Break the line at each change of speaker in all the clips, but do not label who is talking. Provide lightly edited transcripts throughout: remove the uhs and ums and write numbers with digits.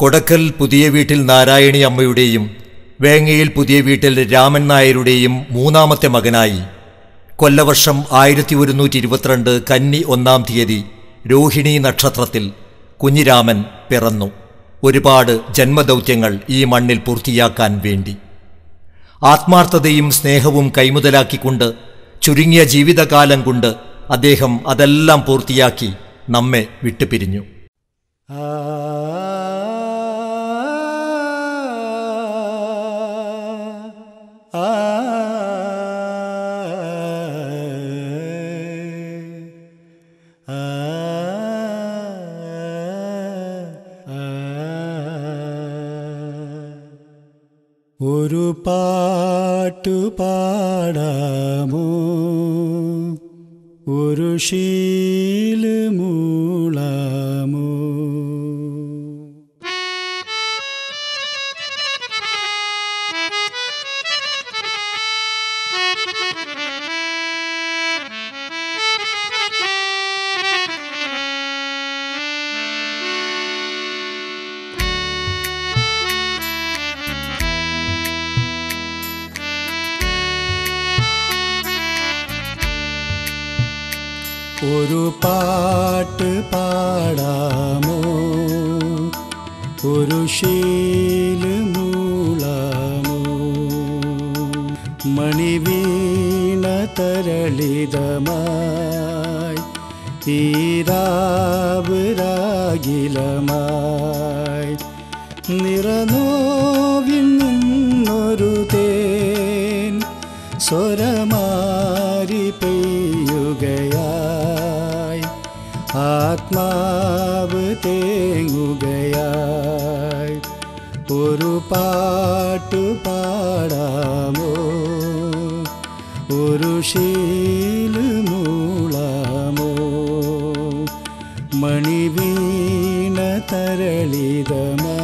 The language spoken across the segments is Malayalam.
കൊടക്കൽ പുതിയ വീട്ടിൽ നാരായണി അമ്മയുടെയും വേങ്ങയിൽ പുതിയ വീട്ടിൽ രാമൻ നായരുടെയും മൂന്നാമത്തെ മകനായി കൊല്ലവർഷം 1122 കന്നി 1-ാം തീയതി രോഹിണി നക്ഷത്രത്തിൽ കുഞ്ഞിരാമൻ പിറന്നു. ഒരുപാട് ജന്മദൗത്യങ്ങൾ ഈ മണ്ണിൽ പൂർത്തിയാക്കാൻ വേണ്ടി ആത്മാർത്ഥതയും സ്നേഹവും കൈമുതലാക്കിക്കൊണ്ട് ചുരുങ്ങിയ ജീവിതകാലം കൊണ്ട് അദ്ദേഹം അതെല്ലാം പൂർത്തിയാക്കി നമ്മെ വിട്ടുപിരിഞ്ഞു.
ഒരു പാട്ടു പാടാമോ, ഒരു ശീല് മൂളാമോ? ഒരു പാട്ട് പാടാമോ, ഒരു ശീല് മൂളാമോ? മണിവീണ തരളിതമായി ഈരാവ് രാഗിലമായി നിറനോവിൽ നിന്നൊരു തേൻ സ്വരമാരി പെയ്യുകയായി, ആത്മാവ് തേങ്ങുകയായി. ഒരു പാട്ടു പാടാമോ, ഒരു ശീല് മൂളാമോ? മണിവീണ തരളിതമായി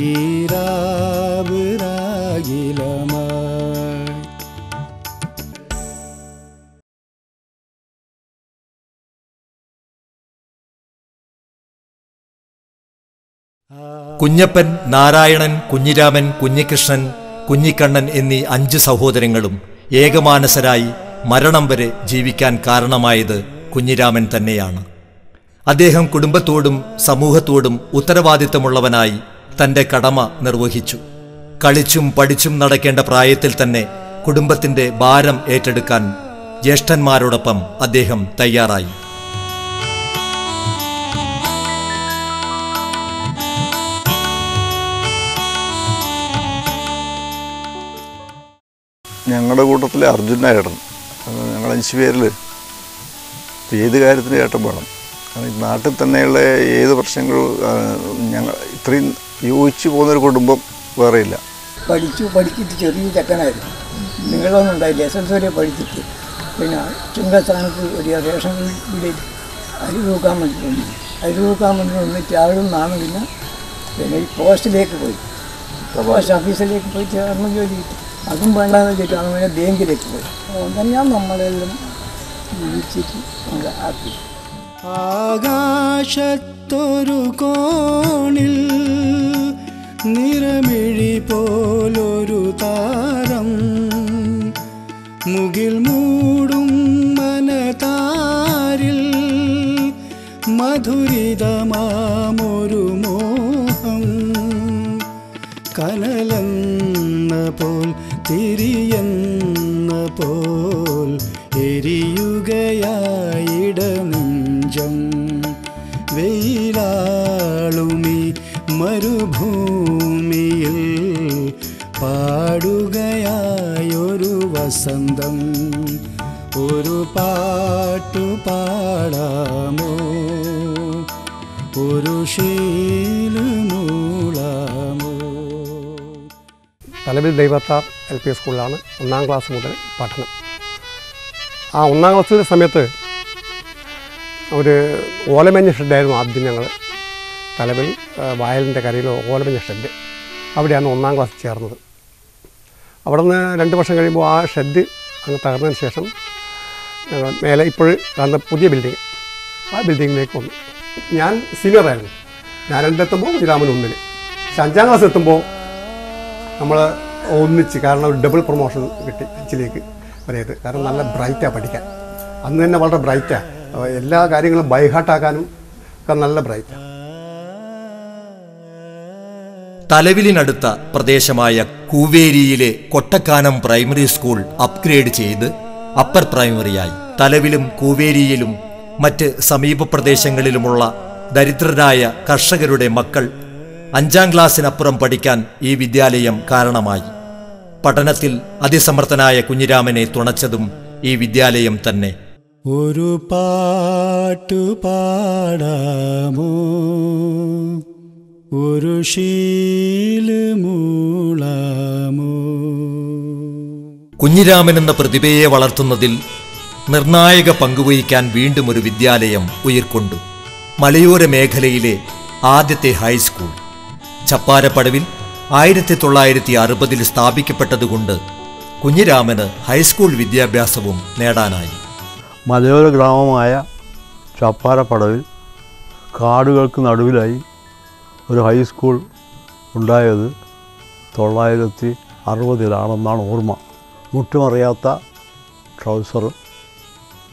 ഈരാവ് രാഗിലമായി.
കുഞ്ഞപ്പൻ, നാരായണൻ, കുഞ്ഞിരാമൻ, കുഞ്ഞികൃഷ്ണൻ, കുഞ്ഞിക്കണ്ണൻ എന്നീ 5 സഹോദരങ്ങളും ഏകമാനസരായി മരണം വരെ ജീവിക്കാൻ കാരണമായത് കുഞ്ഞിരാമൻ തന്നെയാണ്. അദ്ദേഹം കുടുംബത്തോടും സമൂഹത്തോടും ഉത്തരവാദിത്തമുള്ളവനായി തൻ്റെ കടമ നിർവഹിച്ചു. കളിച്ചും പഠിച്ചും നടക്കേണ്ട പ്രായത്തിൽ തന്നെ കുടുംബത്തിൻ്റെ ഭാരം ഏറ്റെടുക്കാൻ ജ്യേഷ്ഠന്മാരോടൊപ്പം അദ്ദേഹം തയ്യാറായി.
ഞങ്ങളുടെ കൂട്ടത്തിലെ അർജുന ഏട്ടൻ, ഞങ്ങൾ 5 പേരിൽ ഏത് കാര്യത്തിന് ഏട്ടൻ വേണം. നാട്ടിൽ തന്നെയുള്ള ഏത് പ്രശ്നങ്ങളും ഞങ്ങൾ ഇത്രയും യോജിച്ച് പോകുന്നൊരു കുടുംബം വേറെയില്ല.
പഠിച്ചിട്ട് ചെറിയ ചെക്കനായിരുന്നു, നിങ്ങളൊന്നും ഉണ്ടായില്ല. SSLC വരെ പഠിച്ചിട്ട് പിന്നെ ചുങ്കസ്ഥാനത്ത് ഒരു റേഷൻ വീട്ടിൽ അരി തൂക്കാൻ വേണ്ടി വന്നിട്ട് അവിടെ നിന്നാണ് പിന്നെ ഈ പോസ്റ്റിലേക്ക് പോയി, പോസ്റ്റ് ഓഫീസിലേക്ക് പോയി ചേർന്ന് ജോലി കിട്ടി. അതും വേണ്ടാന്ന് വെച്ചിട്ടാണ് പിന്നെ ബാങ്കിലേക്ക് പോയി. അതുകൊണ്ടുതന്നെയാണ് നമ്മളെല്ലാം ജീവിച്ചിട്ട് ആക്കി.
ആകാശത്തൊരു കോണിൽ നിറമിഴി പോലൊരു താരം, മുകിൽ മൂടും മനതാരിൽ മധുരിതമാമൊരു മോഹം, കനലെന്ന പോൽ തിരിയെന്ന പോൽ എരിയുകയായിടനെഞ്ചം, വെയിലാളുമി മരുഭൂമിയിൽ പാടുകയായൊരു വസന്തം. ഒരു പാട്ടു പാടാമോ, ഒരു ശീല് മൂളാമോ?
തലവിൽ ദൈവത്താർ LP സ്കൂളിലാണ് 1-ാം ക്ലാസ് മുതൽ പഠനം. ആ 1-ാം ക്ലാസ്സിലെ സമയത്ത് ഒരു ഓലമഞ്ഞ ഷെഡായിരുന്നു ആദ്യം. ഞങ്ങൾ തലവിൽ വയലിൻ്റെ കരയിൽ ഓലമഞ്ഞ ഷെഡ്, അവിടെയാണ് 1-ാം ക്ലാസ് ചേർന്നത്. അവിടെ നിന്ന് 2 വർഷം കഴിയുമ്പോൾ ആ ഷെഡ് അങ്ങ് തകർന്നതിന് ശേഷം ഞങ്ങൾ മേലെ ഇപ്പോൾ കാണുന്ന പുതിയ ബിൽഡിംഗ്, ആ ബിൽഡിങ്ങിലേക്ക് വന്നു. ഞാൻ സീനിയറായിരുന്നു. ഞാൻ 2-ലെത്തുമ്പോൾ കുഞ്ഞിരാമൻ 1-ൽ. പക്ഷെ 5ാം ക്ലാസ് എത്തുമ്പോൾ നമ്മൾ ഒന്നിച്ച്, കാരണം ഒരു ഡബിൾ പ്രൊമോഷൻ കിട്ടി 5ലേക്ക് വരെയത്. കാരണം നല്ല ബ്രൈറ്റാണ് പഠിക്കാൻ. അന്ന് തന്നെ വളരെ ബ്രൈറ്റാണ്. എല്ലാ കാര്യങ്ങളും ബൈഹാർട്ടാക്കാനും ഒക്കെ നല്ല ബ്രൈറ്റാണ്.
തലവിലിനടുത്ത പ്രദേശമായ കൂവേരിയിലെ കൊട്ടക്കാനം പ്രൈമറി സ്കൂൾ അപ്ഗ്രേഡ് ചെയ്ത് അപ്പർ പ്രൈമറിയായി. തലവിലും കൂവേരിയിലും മറ്റ് സമീപ പ്രദേശങ്ങളിലുമുള്ള ദരിദ്രരായ കർഷകരുടെ മക്കൾ 5ാം ക്ലാസ്സിനപ്പുറം പഠിക്കാൻ ഈ വിദ്യാലയം കാരണമായി. പഠനത്തിൽ അതിസമർത്ഥനായ കുഞ്ഞിരാമനെ തുണച്ചതും ഈ വിദ്യാലയം തന്നെ.
ഒരു പാട്ടു പാടാമോ, ഒരു ശീലമൂളാമോ.
കുഞ്ഞിരാമൻ എന്ന പ്രതിഭയെ വളർത്തുന്നതിൽ നിർണായക പങ്കുവഹിക്കാൻ വീണ്ടും ഒരു വിദ്യാലയം ഉയർക്കൊണ്ടു. മലയോര മേഖലയിലെ ആദ്യത്തെ ഹൈസ്കൂൾ ചപ്പാരപ്പടവിൽ 1960 സ്ഥാപിക്കപ്പെട്ടതുകൊണ്ട് കുഞ്ഞിരാമന് ഹൈസ്കൂൾ വിദ്യാഭ്യാസവും നേടാനായി.
മലയോര ഗ്രാമമായ ചപ്പാരപ്പടവിൽ കാടുകൾക്ക് നടുവിലായി ഒരു ഹൈസ്കൂൾ ഉണ്ടായത് 1960 ഓർമ്മ. മുട്ടുമറിയാത്ത ട്രൗസറും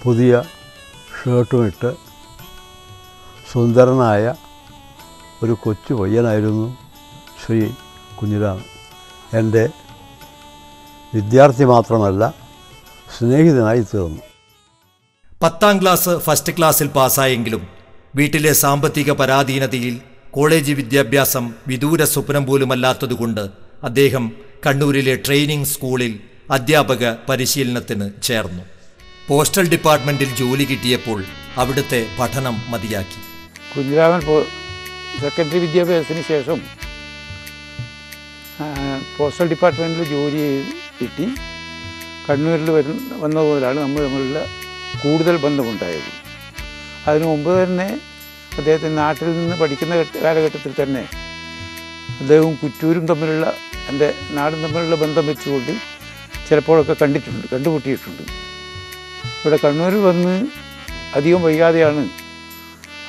പുതിയ ഷർട്ടുമിട്ട് സുന്ദരനായ ഒരു കൊച്ചു പയ്യനായിരുന്നു ശ്രീ കുഞ്ഞിരാമൻ. എൻ്റെ വിദ്യാർത്ഥി മാത്രമല്ല, സ്നേഹിതനായി തീർന്നു.
10ാം ക്ലാസ് ഫസ്റ്റ് ക്ലാസ്സിൽ പാസ്സായെങ്കിലും വീട്ടിലെ സാമ്പത്തിക പരാധീനതയിൽ കോളേജ് വിദ്യാഭ്യാസം വിദൂര സ്വപ്നം പോലുമല്ലാത്തതുകൊണ്ട് അദ്ദേഹം കണ്ണൂരിലെ ട്രെയിനിങ് സ്കൂളിൽ അധ്യാപക പരിശീലനത്തിന് ചേർന്നു. പോസ്റ്റൽ ഡിപ്പാർട്ട്മെൻറ്റിൽ ജോലി കിട്ടിയപ്പോൾ അവിടുത്തെ പഠനം മതിയാക്കി.
കുഞ്ഞിരാമൻ സെക്കൻഡറി വിദ്യാഭ്യാസത്തിന് ശേഷം പോസ്റ്റൽ ഡിപ്പാർട്ട്മെൻറ്റിൽ ജോലി കിട്ടി. കണ്ണൂരിൽ വന്ന മുതലാണ് നമ്മൾ തമ്മിലുള്ള കൂടുതൽ ബന്ധമുണ്ടായത്. അതിനു മുമ്പ് തന്നെ അദ്ദേഹത്തിന് നാട്ടിൽ നിന്ന് പഠിക്കുന്ന കാലഘട്ടത്തിൽ തന്നെ അദ്ദേഹവും കുറ്റൂരും തമ്മിലുള്ള എൻ്റെ നാടും തമ്മിലുള്ള ബന്ധം വെച്ചുകൊണ്ട് ചിലപ്പോഴൊക്കെ കണ്ടുമുട്ടിയിട്ടുണ്ട്. ഇവിടെ കണ്ണൂരിൽ വന്ന് അധികം വൈകാതെയാണ്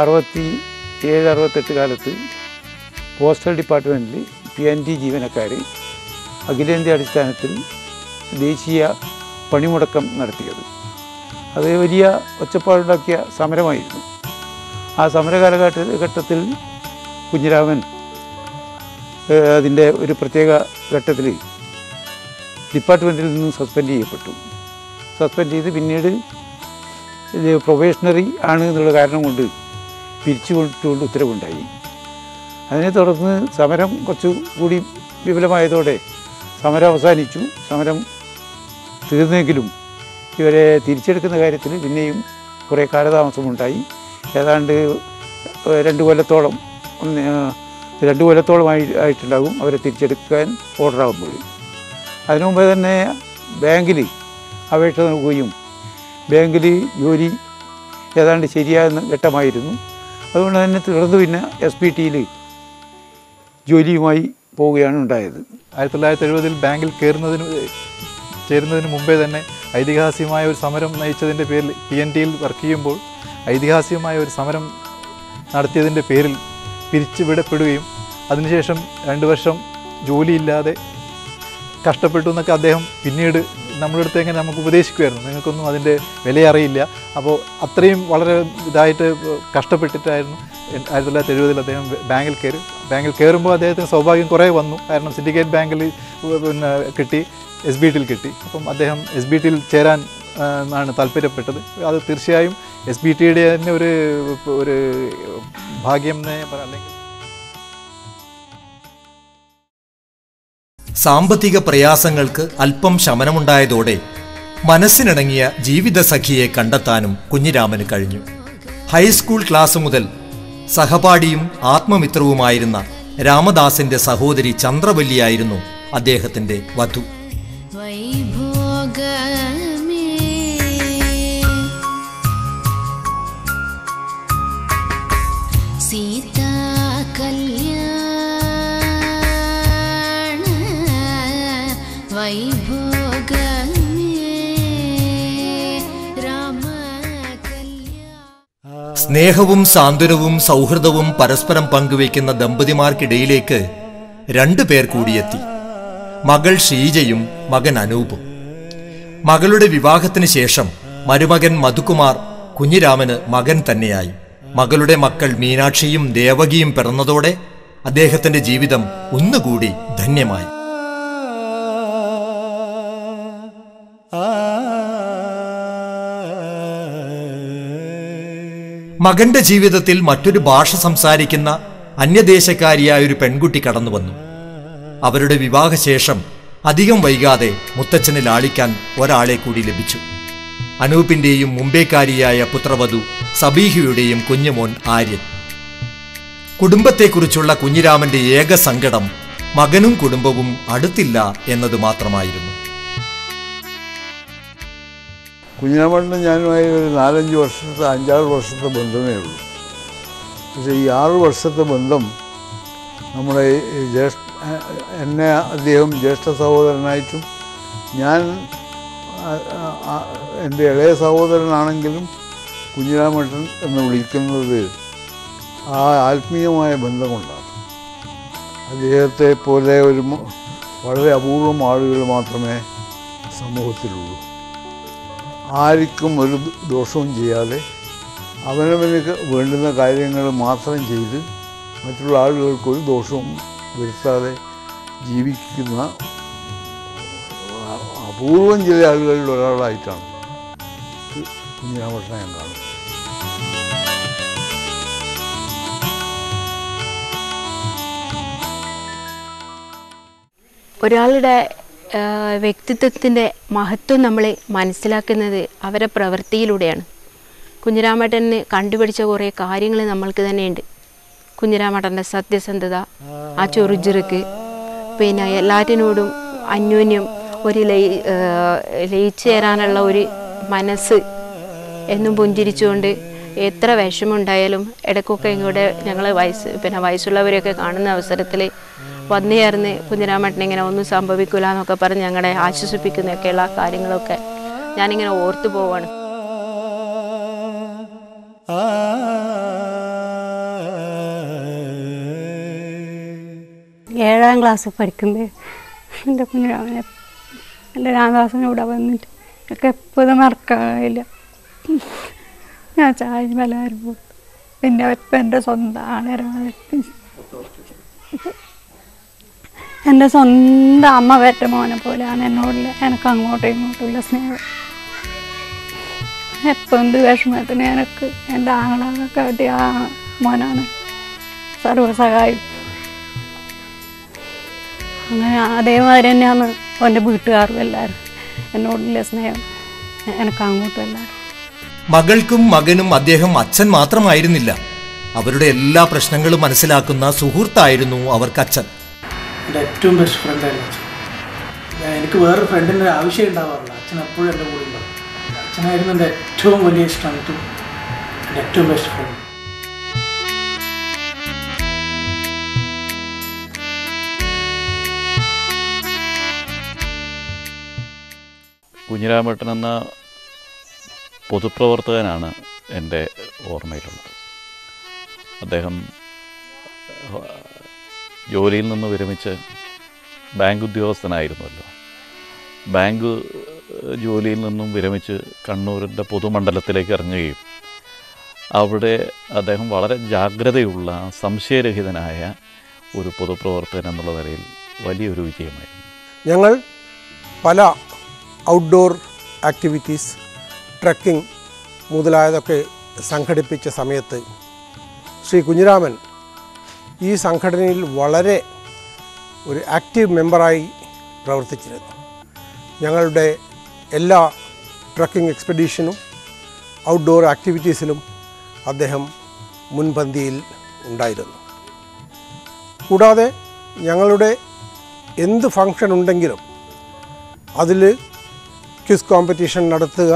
67-68 കാലത്ത് പോസ്റ്റൽ ഡിപ്പാർട്ട്മെൻറ്റിൽ PNT ജീവനക്കാർ അഖിലേന്ത്യാ അടിസ്ഥാനത്തിൽ ദേശീയ പണിമുടക്കം നടത്തിയത്. അത് വലിയ ഒച്ചപ്പാടുണ്ടാക്കിയ സമരമായിരുന്നു. ആ സമര കാലഘട്ടത്തിൽ കുഞ്ഞിരാമൻ അതിൻ്റെ ഒരു പ്രത്യേക ഘട്ടത്തിൽ ഡിപ്പാർട്ട്മെൻറ്റിൽ നിന്നും സസ്പെൻഡ് ചെയ്ത് പിന്നീട് ഇത് പ്രൊബേഷണറി ആണ് എന്നുള്ള കാരണം കൊണ്ട് പിരിച്ചുകൊണ്ടുകൊണ്ട് ഉത്തരവുണ്ടായി. അതിനെ തുടർന്ന് സമരം കുറച്ചുകൂടി വിപുലമായതോടെ സമരം അവസാനിച്ചു. സമരം തീർന്നെങ്കിലും ഇവരെ തിരിച്ചെടുക്കുന്ന കാര്യത്തിൽ പിന്നെയും കുറേ കാലതാമസമുണ്ടായി. ഏതാണ്ട് 2 കൊല്ലത്തോളം ആയിട്ടുണ്ടാകും അവരെ തിരിച്ചെടുക്കാൻ ഓർഡറാകുമ്പോൾ. അതിനു മുമ്പേ തന്നെ ബാങ്കിൽ അപേക്ഷ നൽകുകയും ബാങ്കിൽ ജോലി ഏതാണ്ട് ശരിയാകുന്ന ഘട്ടമായിരുന്നു. അതുകൊണ്ട് തന്നെ തുടർന്ന് പിന്നെ SPTയിൽ ജോലിയുമായി പോവുകയാണ് ഉണ്ടായത്.
1970 ബാങ്കിൽ ചേരുന്നതിന് മുമ്പേ തന്നെ ഐതിഹാസികമായ ഒരു സമരം നയിച്ചതിൻ്റെ പേരിൽ PNTയിൽ വർക്ക് ചെയ്യുമ്പോൾ ഐതിഹാസികമായ ഒരു സമരം നടത്തിയതിൻ്റെ പേരിൽ പിരിച്ചുവിടപ്പെടുകയും അതിനുശേഷം 2 വർഷം ജോലിയില്ലാതെ കഷ്ടപ്പെട്ടു എന്നൊക്കെ അദ്ദേഹം പിന്നീട് നമ്മളടുത്ത് എങ്ങനെ നമുക്ക് ഉപദേശിക്കുമായിരുന്നു. നിങ്ങൾക്കൊന്നും അതിൻ്റെ വില അറിയില്ല. അപ്പോൾ അത്രയും വളരെ ഇതായിട്ട് കഷ്ടപ്പെട്ടിട്ടായിരുന്നു 1970 അദ്ദേഹം ബാങ്കിൽ കയറുമ്പോൾ അദ്ദേഹത്തിന് സൗഭാഗ്യം കുറേ വന്നു. കാരണം സിൻഡിക്കേറ്റ് ബാങ്കിൽ കിട്ടി, SBTയിൽ കിട്ടി. അപ്പം അദ്ദേഹം SBTയിൽ ചേരാൻ ആണ് താല്പര്യപ്പെട്ടത്. അത് തീർച്ചയായും SBTയുടെ തന്നെ ഒരു ഭാഗ്യം എന്നേ പറയാം. അല്ലെങ്കിൽ
സാമ്പത്തിക പ്രയാസങ്ങൾക്ക് അല്പം ശമനമുണ്ടായതോടെ മനസ്സിനിണങ്ങിയ ജീവിതസഖിയെ കണ്ടെത്താനും കുഞ്ഞിരാമന് കഴിഞ്ഞു. ഹൈസ്കൂൾ ക്ലാസ് മുതൽ സഹപാഠിയും ആത്മമിത്രവുമായിരുന്ന രാമദാസിന്റെ സഹോദരി ചന്ദ്രവല്ലിയായിരുന്നു അദ്ദേഹത്തിന്റെ വധു. സ്നേഹവും സാന്ത്വനവും സൗഹൃദവും പരസ്പരം പങ്കുവയ്ക്കുന്ന ദമ്പതിമാർക്കിടയിലേക്ക് 2 പേർ കൂടിയെത്തി. മകൾ ഷീജയും മകൻ അനൂപും. മകളുടെ വിവാഹത്തിന് ശേഷം മരുമകൻ മധുകുമാർ കുഞ്ഞിരാമന് മകൻ തന്നെയായി. മകളുടെ മക്കൾ മീനാക്ഷിയും ദേവകിയും പിറന്നതോടെ അദ്ദേഹത്തിന്റെ ജീവിതം ഒന്നുകൂടി ധന്യമായി. മകന്റെ ജീവിതത്തിൽ മറ്റൊരു ഭാഷ സംസാരിക്കുന്ന അന്യദേശക്കാരിയായ ഒരു പെൺകുട്ടി കടന്നു വന്നു. അവരുടെ വിവാഹശേഷം അധികം വൈകാതെ മുത്തച്ഛനെ ലാളിക്കാൻ ഒരാളെ കൂടി ലഭിച്ചു. അനൂപിന്റെയും മുംബൈക്കാരിയായ പുത്രവധു സബീഹയുടെയും കുഞ്ഞുമോൻ ആര്യൻ. കുടുംബത്തെക്കുറിച്ചുള്ള കുഞ്ഞിരാമന്റെ ഏക സങ്കടം മകനും കുടുംബവും അടുത്തില്ല എന്നത് മാത്രമായിരുന്നു.
കുഞ്ഞിരാമേട്ടനും ഞാനുമായി ഒരു 4-5 വർഷത്തെ 5-6 വർഷത്തെ ബന്ധമേ ഉള്ളൂ. പക്ഷേ ഈ 6 വർഷത്തെ ബന്ധം നമ്മുടെ എന്നെ അദ്ദേഹം ജ്യേഷ്ഠ സഹോദരനായിട്ടും ഞാൻ എൻ്റെ ഇളയ സഹോദരനാണെങ്കിലും കുഞ്ഞിരാമേട്ടൻ എന്ന് വിളിക്കുന്നത് ആ ആത്മീയമായ ബന്ധം കൊണ്ടാണ്. അദ്ദേഹത്തെ പോലെ വളരെ അപൂർവം ആളുകൾ മാത്രമേ സമൂഹത്തിലുള്ളൂ. ആർക്കും ഒരു ദോഷവും ചെയ്യാതെ അവനവന് വേണ്ടുന്ന കാര്യങ്ങൾ മാത്രം ചെയ്ത് മറ്റുള്ള ആളുകൾക്ക് ഒരു ദോഷവും വരുത്താതെ ജീവിക്കുന്ന അപൂർവം ചില ആളുകളിൽ ഒരാളായിട്ടാണ് കുഞ്ഞിരാമേട്ടനെ ഞാൻ കാണുന്നത്.
ഒരാളുടെ വ്യക്തിത്വത്തിൻ്റെ മഹത്വം നമ്മൾ മനസ്സിലാക്കുന്നത് അവരുടെ പ്രവൃത്തിയിലൂടെയാണ്. കുഞ്ഞിരാമേട്ടന് കണ്ടുപിടിച്ച കുറേ കാര്യങ്ങൾ നമ്മൾക്ക് തന്നെയുണ്ട്. കുഞ്ഞിരാമേട്ടൻ്റെ സത്യസന്ധത, ആ ചൊറുചുറുക്ക്, പിന്നെ എല്ലാറ്റിനോടും അന്യോന്യം ഒരു ലയിച്ചു ചേരാനുള്ള ഒരു മനസ്സ് എന്നും പുഞ്ചിരിച്ചുകൊണ്ട് എത്ര വിഷമമുണ്ടായാലും ഇടയ്ക്കൊക്കെ ഇങ്ങോട്ട് ഞങ്ങൾ വയസ്സുള്ളവരെയൊക്കെ കാണുന്ന അവസരത്തിൽ വന്നു ചേർന്ന് കുഞ്ഞിരാമേട്ടൻ ഇങ്ങനെ ഒന്നും സംഭവിക്കില്ല എന്നൊക്കെ പറഞ്ഞ് ഞങ്ങളെ ആശ്വസിപ്പിക്കുന്നൊക്കെയുള്ള കാര്യങ്ങളൊക്കെ ഞാനിങ്ങനെ ഓർത്തു പോവാണ്.
ഏഴാം ക്ലാസ് പഠിക്കുമ്പോൾ എൻ്റെ കുഞ്ഞിരാമനെ എൻ്റെ രാമദാസനോട് വന്നിട്ട് ഒക്കെ എപ്പോഴും മറക്കാനില്ല. ഞാൻ ചായ പലഹാരം പോകും. പിന്നെ ഇപ്പം എൻ്റെ സ്വന്തം ആണരമാണ്. എൻ്റെ സ്വന്തം അമ്മ പെറ്റ മോനെ പോലെയാണ് എന്നോടുള്ള എനിക്ക് അങ്ങോട്ടും ഇങ്ങോട്ടുള്ള സ്നേഹം. എപ്പോൾ എന്ത് വിഷമത്തിന് എനിക്ക് എൻ്റെ ആങ്ങളൊക്കെ ആയിട്ട് ആ മോനാണ് സർവ്വസഹായം. അങ്ങനെ അതേമാതിരി തന്നെയാണ് എൻ്റെ വീട്ടുകാരും എല്ലാവരും എന്നോടുള്ള സ്നേഹം എനിക്ക് അങ്ങോട്ടും എല്ലാവരും.
മകൾക്കും മകനും അദ്ദേഹം അച്ഛൻ മാത്രമായിരുന്നില്ല, അവരുടെ എല്ലാ പ്രശ്നങ്ങളും മനസ്സിലാക്കുന്ന സുഹൃത്തായിരുന്നു അവർക്ക് അച്ഛൻ.
എൻ്റെ ഏറ്റവും ബെസ്റ്റ് ഫ്രണ്ടായിരുന്നു അച്ഛൻ. എനിക്ക് വേറൊരു ഫ്രണ്ടിൻ്റെ ആവശ്യം ഉണ്ടാവാറില്ല. അച്ഛൻ എപ്പോഴും എൻ്റെ കൂടെ ഉണ്ടാവും. അച്ഛനായിരുന്നു എൻ്റെ ഏറ്റവും വലിയ സ്ട്രെങ്ത്തും എൻ്റെ ഏറ്റവും ബെസ്റ്റ് ഫ്രണ്ട്.
കുഞ്ഞിരാമേട്ടൻ എന്ന പൊതുപ്രവർത്തകനാണ് എൻ്റെ ഓർമ്മയിലുള്ളത്. അദ്ദേഹം ജോലിയിൽ നിന്ന് വിരമിച്ച് ബാങ്ക് ഉദ്യോഗസ്ഥനായിരുന്നല്ലോ. ബാങ്ക് ജോലിയിൽ നിന്നും വിരമിച്ച് കണ്ണൂരിൻ്റെ പൊതുമണ്ഡലത്തിലേക്ക് ഇറങ്ങുകയും അവിടെ അദ്ദേഹം വളരെ ജാഗ്രതയുള്ള സംശയരഹിതനായ ഒരു പൊതുപ്രവർത്തകൻ എന്നുള്ള നിലയിൽ വലിയൊരു വിജയമായിരുന്നു.
ഞങ്ങൾ പല ഔട്ട്ഡോർ ആക്ടിവിറ്റീസ്, ട്രക്കിംഗ് മുതലായതൊക്കെ സംഘടിപ്പിച്ച സമയത്ത് ശ്രീ കുഞ്ഞിരാമൻ ഈ സംഘടനയിൽ വളരെ ഒരു ആക്റ്റീവ് മെമ്പറായി പ്രവർത്തിച്ചിരുന്നു. ഞങ്ങളുടെ എല്ലാ ട്രക്കിംഗ് എക്സ്പെഡീഷനും ഔട്ട്ഡോർ ആക്ടിവിറ്റീസിലും അദ്ദേഹം മുൻപന്തിയിൽ ഉണ്ടായിരുന്നു. കൂടാതെ ഞങ്ങളുടെ എന്ത് ഫങ്ഷൻ ഉണ്ടെങ്കിലും അതിൽ ക്വിസ് കോമ്പറ്റീഷൻ നടത്തുക,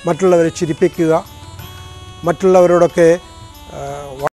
മറ്റുള്ളവരെ ചിരിപ്പിക്കുക, മറ്റുള്ളവരോടൊക്കെ